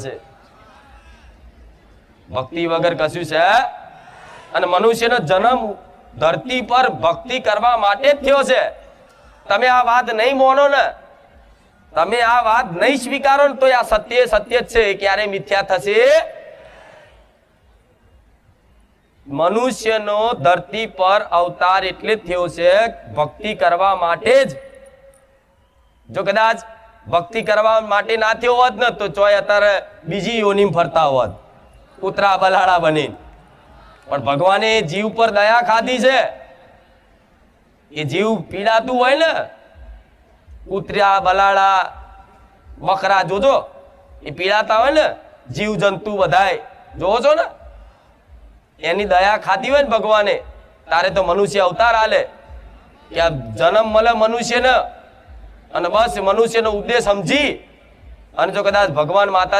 છે, ભક્તિ વગર કશું છે। અને મનુષ્યનો જન્મ ધરતી પર ભક્તિ કરવા માટે જ થયો છે। તમે આ વાત નહીં માનો ને, તમે આ વાત નહીં સ્વીકારો ને, તો આ સત્ય સત્ય જ છે, ક્યારે મિથ્યા થશે। મનુષ્યનો ધરતી પર અવતાર એટલે જ થયો છે ભક્તિ કરવા માટે જ। જો કદાચ ભક્તિ કરવા માટે ના થયો હોત ને, તો ચોય અત્યારે બીજી યોનિમ ફરતા હોત, કૂતરા બલાડા બની। પણ ભગવાને જીવ પર દયા ખાધી છે। એ જીવ પીડાતું હોય ને, કૂતરા બલાડા બકરા જોજો, એ પીડાતા હોય ને, જીવ જંતુ બધાય જોવો છો ને, એની દયા ખાધી હોય ને ભગવાને, તારે તો મનુષ્ય અવતાર આલે કે આ જન્મ મળે મનુષ્યને, અને બસ મનુષ્યનો ઉદ્દેશ સમજી અને જો કદાચ ભગવાન માતા